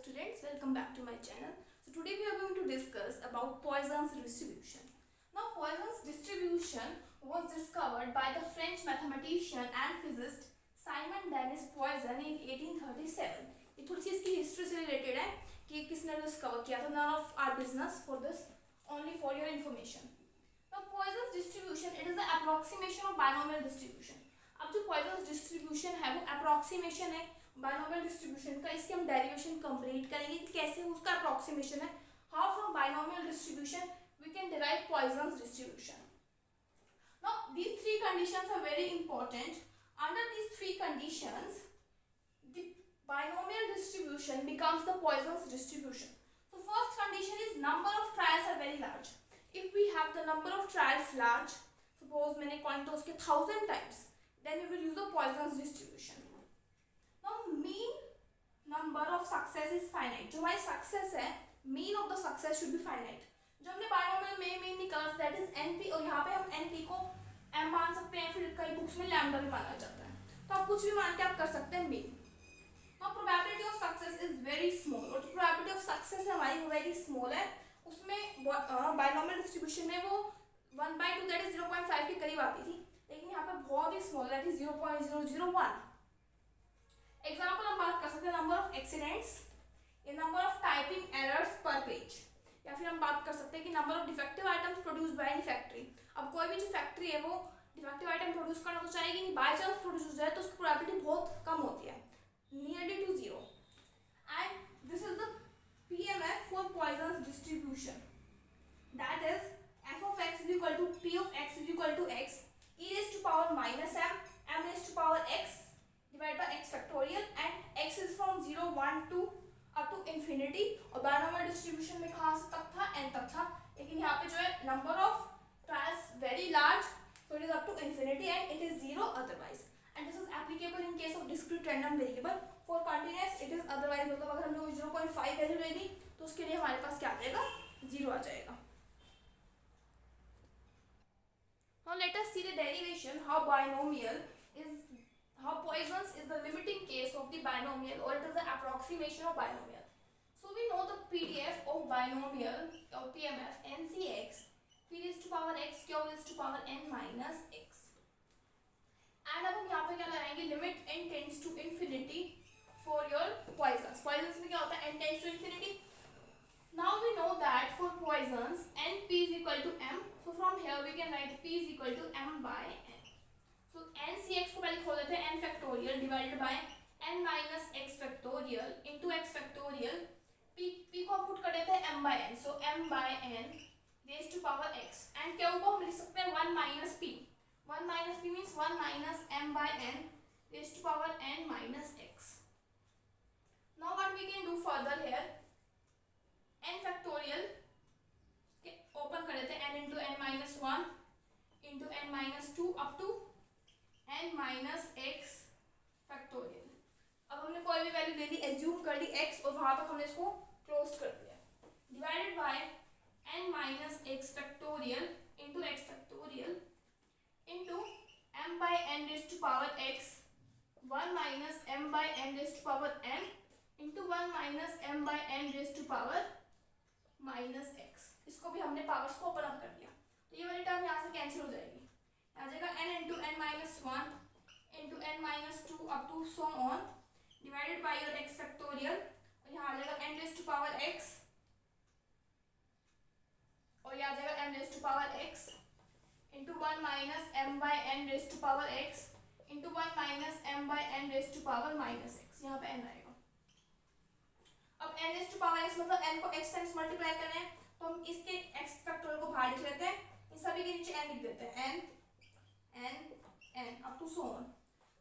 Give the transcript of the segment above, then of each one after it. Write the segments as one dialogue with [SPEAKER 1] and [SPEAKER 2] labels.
[SPEAKER 1] students, welcome back to my channel. So today we are going to discuss about Poisson's distribution. Now Poisson's distribution was discovered by the French mathematician and physicist Simon Denis Poisson in 1837. ये थोड़ी सी इसकी history से related है कि किसने discover किया था. None of our business for this, only for your information. Now Poisson's distribution, it is the approximation of binomial distribution. अब जो Poisson's distribution है वो approximation है बाइनोमियल डिस्ट्रीब्यूशन का. इसकी हम डेरिवेशन कंप्लीट करेंगे कि कैसे उसका अप्रोक्सीमेशन है. How from binomial distribution we can derive Poisson's distribution. Now these three conditions are very important. Under these three conditions the binomial distribution becomes the Poisson's distribution. So first condition is number of trials are very large. If we have the number of trials large, suppose मैंने coin toss के 1000 times, then we will use the Poisson's distribution. Now mean number of success is finite. जो हमारी success है, mean of the success should be finite. जो हमने binomial में mean निकाला that is NP, और यहाँ पे हम NP को M मान सकते हैं, फिर कई बुक्स में लैम्डा भी माना जाता है, तो आप कुछ भी मान के आप कर सकते हैं mean. Now probability of success is very small, और जो probability of success है हमारी वो very small है. उसमें binomial distribution में वो 1/2 that is 0.5 के करीब आती थी, लेकिन यहाँ पे बहुत ही small that is 0.001. एग्जाम्पल हम बात कर सकते हैं नंबर ऑफ एक्सीडेंट्स या नंबर ऑफ टाइपिंग एरर्स पर पेज, या फिर हम बात कर सकते हैं कि number of defective items produce by any factory. अब कोई भी जो फैक्ट्री है वो डिफेक्टिव आइटम प्रोड्यूस करना तो चाहेगी नहीं, बाय चांस प्रोड्यूस हो जाए तो उसकी प्रोबेबिलिटी बहुत कम होती है, nearly to zero. And this is the PMF for Poisson's distribution, that is f of x is equal to p of x is equal to x e raised to power minus m raised to power x divided by x factorial, and x is from 0 1 2 up to infinity. और binomial distribution में कहाँ से तक था, n तक था, लेकिन यहाँ पे जो है number of trials very large, so it is up to infinity and it is 0 otherwise. And this is applicable in case of discrete random variable. For continuous it is otherwise, मतलब अगर हमने 0.5 वैल्यू ले ली तो उसके लिए हमारे पास क्या आ जाएगा, 0 आ जाएगा. Now let us see the derivation how Poisson's is the limiting case of the binomial, or it is the approximation of binomial. So we know the PDF of binomial or PMF NCX p raised to power x q raised to power n minus x. And अब हम यहाँ पे क्या लगाएंगे, limit n tends to infinity for your Poisson's. Poisson's में क्या होता है, n tends to infinity. Now we know that for Poisson's np is equal to m. So from here we can write p is equal to m by n. So ncx को पहले खोल देते हैं, n factorial divided by n minus x factorial into x factorial. p को put कर देते हैं m by n. So m by n raised to power x. And q को हम लिख सकते हैं 1 minus p. 1 minus p means 1 minus m by n raised to power n minus x. Now what we can do further here, n factorial के open कर देते हैं n into n minus 1 into n minus 2 up to n minus x factorial. अब हमने कोई भी value ले ली, assume कर ली x, और वहां तक हमने इसको क्लोज कर दिया, divided by n minus x factorial into x factorial into m by n raised to power x 1 minus m by n raised to power n into 1 minus m by n raised to power minus x. इसको भी हमने powers को open up कर दिया, तो ये वाली term यहाँ से कैंसिल हो जाएगी, आ जाएगा n into n minus 1 into n minus 2 up to so on divided by your x factorial, और यहाँ आ जाएगा n raised to power x, और ये आ जाएगा m raised to power x into 1 minus m by n raised to power x into 1 minus m by n raised to power minus x. यहाँ पे n आएगा. अब n raised to power x मतलब n को x times multiply करना है, तो हम इसके x फैक्टोरियल को बाहर लिख लेते हैं, इन सभी के नीचे n लिख देते हैं, n up to so on.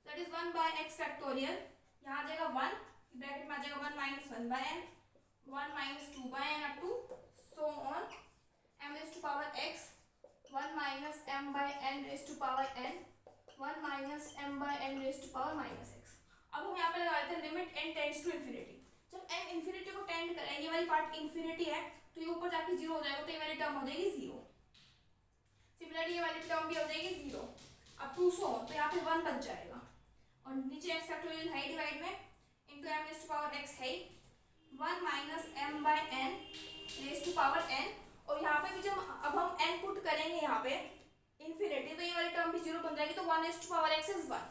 [SPEAKER 1] That is 1 by x factorial. यहाँ आ जाएगा 1, ब्रैकेट में आ जाएगा 1 minus 1 by n, 1 minus 2 by n up to so on, m raised to power x 1 minus m by n raised to power n 1 minus m by n raised to power minus x. अब हम यहाँ पे लगा देते हैं limit n tends to infinity. जब n infinity को tend करे, ये वाली पार्ट infinity है, तो ये ऊपर जाके 0 हो जाएगा, तो ये वाली टर्म हो जाएगी 0. सिमिलरली ये वाली टर्म भी हो जाएगी 0 अब 200, तो यहाँ पे 1 बच जाएगा, और नीचे x फैक्टोरियल है डिवाइड में into m raised to power x है, 1 minus m by n raise to power n. और यहाँ पे भी जब अब हम एन पुट करेंगे यहाँ पे इन्फिनिटी, तो ये वाली टर्म भी जीरो बन जाएगी, तो 1 raise to power x is 1।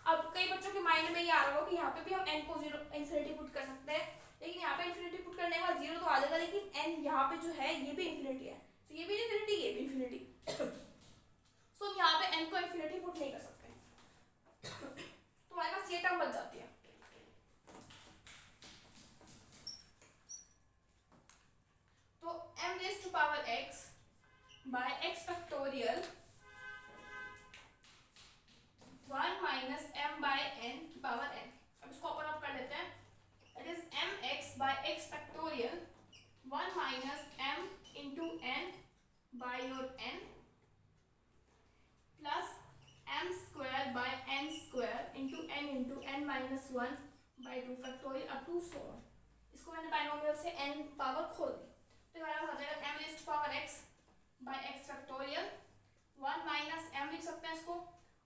[SPEAKER 1] अब कई बच्चों के माइंड में ये आ रहा हो कि यहाँ पे भी हम एन को जीरो इन्फिनिटी पुट कर सकते हैं, लेकिन यहाँ पे इन्फिनिटी पुट करने के बाद जीरो तो आ जाएगा, लेकिन एन यहाँ पे जो है ये भी इन्फिनिटी है, तो ये भी इन्फिनिटी ये भी इन्फिनिटी, सो हम यहाँ पे एन को इन्फिनिटी पुट नहीं कर सकते, तो हमारे पास ये टर्म बच जाती है। तो m raise to power x by x factorial 1 minus m by n की पावर n। अब इसको ओपन अप कर लेते हैं, that is mx by x factorial 1 minus m into n by your n plus m square by n square into n minus 1 by 2 factorial up to so on. इसको मैंने binomial से n power खोल दी, तो हमारे पास आ जाएगा m raise to power x by x factorial 1 minus m लिख सकते हैं इसको,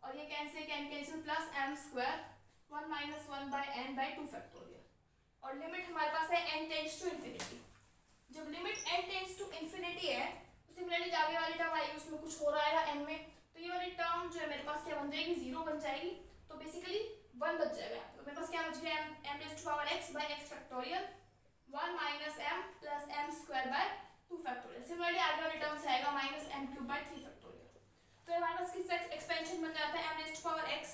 [SPEAKER 1] और ये cancel plus m square 1 minus 1 by n by 2 factorial. और लिमिट हमारे पास है n टेंड्स टू इन्फिनिटी। जब limit n tends to infinity है तो सिमिलरली आगे वाली टर्म आएगी उसमें कुछ हो रहा है n में, तो ये वाली टर्म जो है मेरे पास क्या बन जाएगी, जीरो बन जाएगी, तो बेसिकली 1 बच जाएगा। तो मेरे पास क्या बच गया, m raise to power x by x factorial 1 minus m plus m square by 2 factorial. Similarly आगे वाले टर्म से आएगा minus m cube by 3 factorial. तो हमारे पास किसका एक्सपेंशन बन जाता है, m raise to power x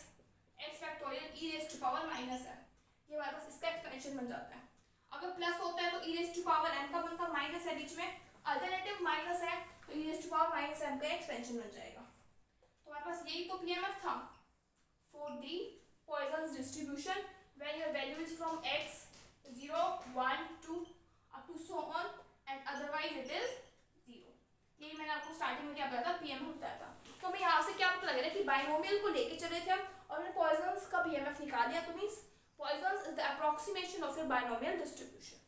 [SPEAKER 1] x factorial e raise to power minus m, ये हमारे पास इसका एक्सपेंशन बन जाता है। अगर प्लस होता है तो e raise to power m का बनता है, माइनस है बीच में, अल्टरनेटिव माइनस है तो e raise to power minus m का एक्सपेंशन बन जाएगा। तो हमारे पास यही तो पीएमएफ था for the Poisson's distribution when your value is from x 0 1 2 up to so on and otherwise it is 0। यही मैंने आपको स्टार्टिंग में क्या बताया था, पीएमएफ बताया था। तो हमें यहाँ से क्या पता लग रहा है कि बाइनोमियल को लेके चले थे हम और हमने पॉइजन्स का पीएमएफ निकाल दिया, तो means Poisson's is the approximation of your binomial distribution.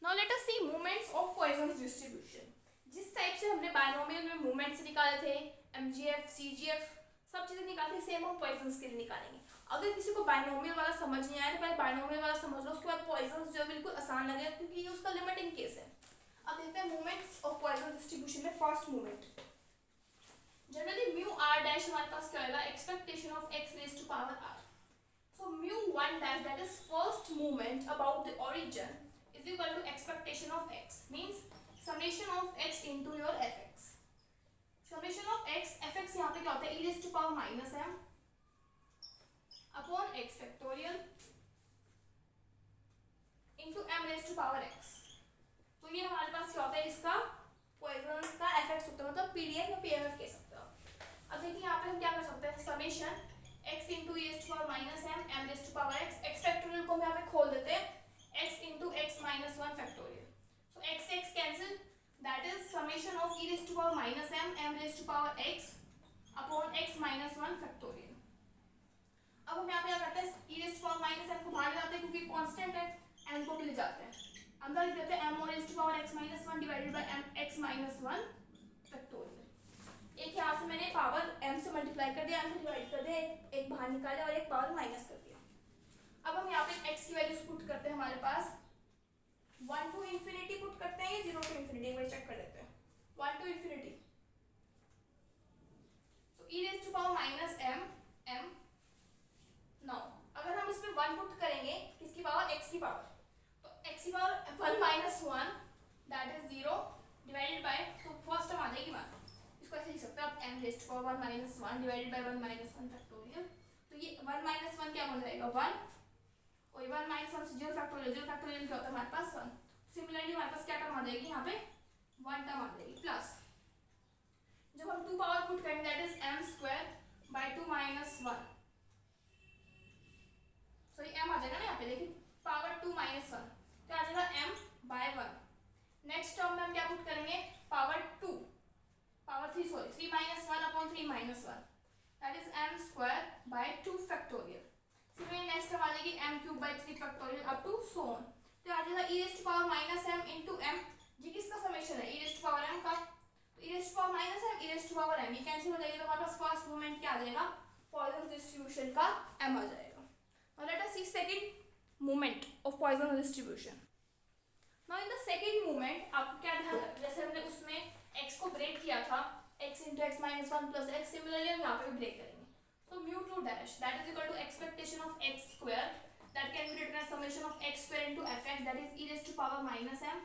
[SPEAKER 1] Now let us see movements of Poisson's distribution. जिस टाइप से हमने बाइनोमियल में मूवमेंट्स निकाले थे, एमजीएफ सीजीएफ सब चीजें निकाली, सेम हम पॉइजन्स के लिए निकालेंगे। अगर किसी को बाइनोमियल वाला समझ नहीं आया तो पहले बाइनोमियल वाला समझ लो, उसके बाद पॉइजन्स जो है बिल्कुल आसान लगेगा क्योंकि ये उसका लिमिटिंग केस है। अब देखते हैं मूवमेंट्स ऑफ पॉइजन डिस्ट्रीब्यूशन में। First movement generally mu r dash हमारे पास क्या होगा, expectation of x raise to power r। So mu 1 dash that is first movement about the origin is equal to expectation of x, means summation of x into your fx। Summation of x fx यहां पे क्या होता है, e raise to power minus m upon x factorial into m raise to power x। तो ये हमारे पास क्या होता है, इसका पॉइजन्स का fx होता है, मतलब पीडीएफ या पीएमएफ कह सकते हो। अब देखिए यहाँ पे हम क्या कर सकते हैं, summation x into e raise to power minus m m raise to power x, x factorial को हम यहाँ पे खोल देते हैं, x into x minus 1 factorial. So x से x cancel, that is summation of e raise to power minus m m raise to power x upon x minus 1 factorial. अब हम यहाँ पे क्या करते हैं, e raise to power minus m को बाहर लाते हैं क्योंकि कांस्टेंट है, m को भी ले जाते हैं, अंदर लिख देते हैं m raise to power x minus 1 divided by m x minus 1 factorial. एक यहाँ से मैंने पावर m से मल्टीप्लाई कर दिया, m से डिवाइड कर दिया, एक बाहर निकाला और एक पावर माइनस कर दिया। अब हम यहाँ पे x की वैल्यूज पुट करते हैं, हमारे पास 1 टू इंफिनिटी पुट करते हैं, 0 टू इंफिनिटी, एक बार चेक कर लेते हैं। 1 to infinity, so e raise to power minus m। Now अगर हम इसमें 1 पुट करेंगे, किसकी पावर, x की पावर, तो x की power 1 minus 1 that is 0 divided by, तो फर्स्ट टर्म आ जाएगी मान, इसको ऐसे लिख सकते हैं आप m raise to power 1 minus 1 divided by 1 minus 1 factorial. तो ये 1 माइनस 1 क्या बन जाएगा, 1, और 1 माइनस 1 से 0 फैक्टोरियल, 0 फैक्टोरियल क्या होता है हमारे पास 1। सिमिलरली हमारे पास क्या टर्म आ जाएगी, यहाँ पे 1 टर्म आ जाएगी, प्लस जब हम 2 पावर पुट करेंगे that is m square by 2 minus 1, sorry m आ जाएगा ना यहाँ पे, देखिए पावर 2 माइनस 1 तो आ जाएगा m बाय 1। नेक्स्ट टर्म में हम क्या पुट करेंगे, power 2 power 3 sorry 3 minus 1 upon 3 minus 1 that is m square by 2 factorial. Similarly next term आ जाएगी m cube by 3 factorial up to so on, तो आ जाएगा e raise to power minus m into m, ये किसका summation है, e raise to power m का, तो e raise to power minus m e raise to power m, ये cancel हो जाएगा, तो हमारे पास फर्स्ट मूवमेंट क्या आ जाएगा, पॉइजन डिस्ट्रीब्यूशन का m आ जाएगा। Now let us see second moment of Poisson's distribution. Now in the second moment आपको क्या ध्यान रखना, जैसे हमने उसमें x को ब्रेक किया था, x into x minus 1 plus x, similarly हम यहाँ पे भी ब्रेक करेंगे. So mu2 dash that is equal to expectation of x square that can be written as summation of x square into fx, that is e raised to power minus m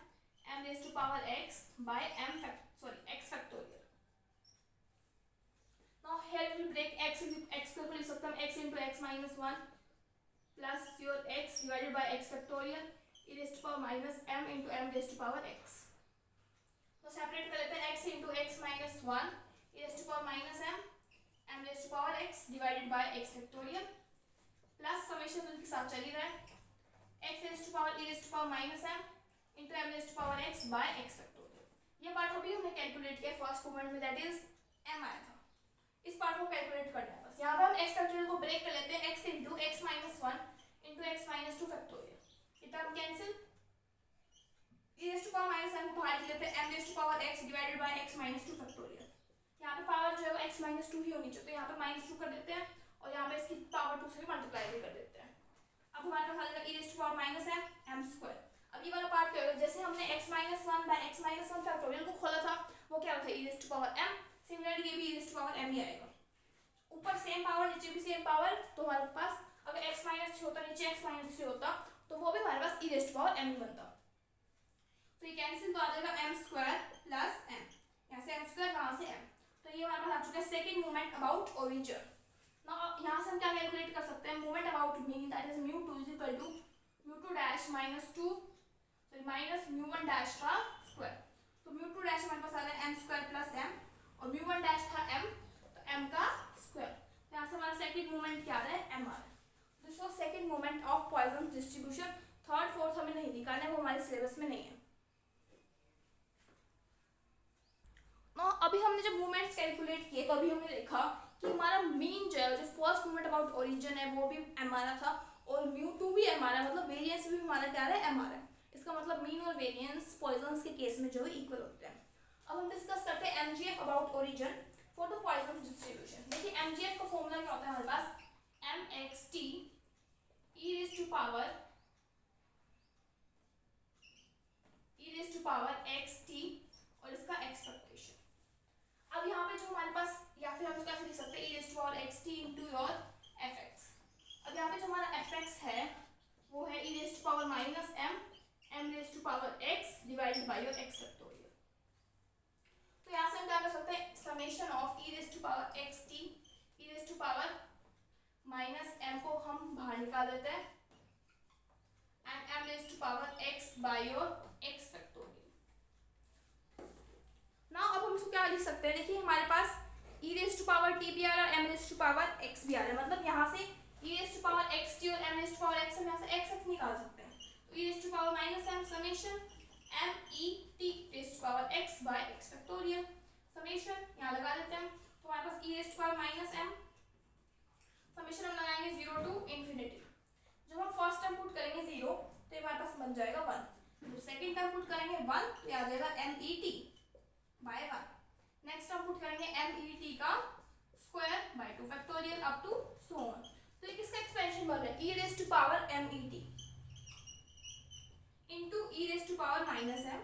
[SPEAKER 1] raised to power x by x factorial. Now here we break x square को लिख सकते हैं x into x minus 1 plus your x divided by x factorial e raised to power minus m into m raised to power x. तो separate कर लेते हैं x into x minus 1 e raised to power minus m raised to power x divided by x factorial plus summation उनके साथ चल ही रहा है x raised to power e raised to power minus m into m raised to power x by x factorial. ये part अभी हमने calculate किया first moment में, दैट इज m आया था. इस पार्ट को कैलकुलेट करना है बस. यहाँ पे हम x फैक्टोरियल को ब्रेक कर लेते हैं x into x minus 1 into x minus 2 factorial. ये term cancel, e raised to power minus m को बाहर लेते हैं m raised to power x divided by x minus 2 factorial. यहाँ पे पावर जो है वो x minus 2 ही होनी चाहिए, तो यहाँ पे minus 2 कर देते हैं और यहाँ पे इसकी पावर 2 से भी मल्टीप्लाई भी कर देते हैं. अब हमारे पास आ जाएगा e raised to power minus m square. अब ये वाला पार्ट क्या होगा, जैसे हमने x minus 1 by x minus 1 factorial को खोला था वो क्या होता है e raised to power m. Similarly ये भी e raised to power m ही आएगा. ऊपर सेम पावर नीचे भी सेम पावर, तो हमारे पास अगर x minus 3 होता नीचे x minus 3 होता तो वो भी हमारे पास e raised to power m ही बनता. तो ये कैंसिल तो आ जाएगा m स्क्वायर प्लस m, यहाँ से m स्क्वायर वहाँ से m. तो ये हमारे पास आ चुका है second moment about origin. Now यहाँ से हम क्या कैलकुलेट कर सकते हैं, moment about mean that is mu2 is equal to mu2 dash minus 2 minus mu1 dash का स्क्वायर. तो mu2 डैश हमारे पास आ रहा है m स्क्वायर प्लस m और mu1 डैश था m, तो m का स्क्वायर. यहाँ से हमारा सेकंड मोमेंट क्या आ रहा है, m आ रहा है. This was second moment of Poisson distribution. Third fourth हमें नहीं निकालना है, वो हमारे सिलेबस में नहीं है. अभी हमने जब मोमेंट्स कैलकुलेट किए तो अभी हमने देखा कि हमारा मीन जो है, जो फर्स्ट मोमेंट अबाउट ओरिजिन है वो भी m आ रहा था और mu2 भी m आ रहा है, मतलब वेरिएंस भी हमारा क्या है m आ रहा है. इसका मतलब मीन और वेरिएंस पॉइजन्स के केस में जो है इक्वल होते हैं. अब हम डिस्कस करते हैं mgf about origin for the Poisson distribution. देखिए mgf का फॉर्मूला क्या होता है हमारे पास, mxt e raised to power xt और इसका एक्सपेक्टेशन. अब यहाँ पे जो हमारे पास, या फिर हम इसको ऐसे लिख सकते हैं e raised to power xt into your fx. अब यहाँ पे जो हमारा fx है वो है e raised to power minus m raised to power x divided by your x factorial. तो यहाँ से हम क्या कर सकते हैं, summation of e raised to power xt e raised to power minus m को हम बाहर निकाल देते हैं and m raised to power x by your x factorial. Now अब हम इसको क्या लिख सकते हैं, देखिए हमारे पास e raised to power t भी आ रहा है, m raised to power x भी आ रहा है, मतलब यहाँ से e raised to power xt और m raised to power x हम यहाँ से x निकाल सकते हैं. तो e raised to power minus m summation m e t raised to power x by x factorial. Summation यहाँ लगा देते हैं, तो हमारे पास e raised to power minus m summation हम लगाएंगे 0 टू इंफिनिटी. जब हम फर्स्ट टर्म पुट करेंगे 0 तो ये हमारे पास बन जाएगा 1. जब सेकंड टर्म पुट करेंगे 1 तो ये आ जाएगा m e t by 1. Next term put करेंगे m e t का square by 2 factorial up to so on. तो ये किसका एक्सपेंशन बन रहा है, e raised to power m e t into e raised to power minus m.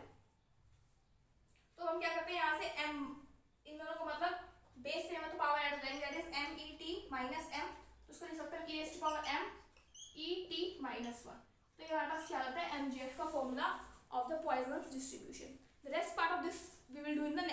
[SPEAKER 1] तो हम क्या करते हैं, यहाँ से m इन दोनों को मतलब बेस से मतलब पावर ऐड हो जाएंगे, that is m e t minus m. तो उसको लिख सकते हैं e raised to power m e t minus 1. तो ये हमारे पास क्या होता है mgf का formula of the Poisson's distribution. The rest part of this we will do in the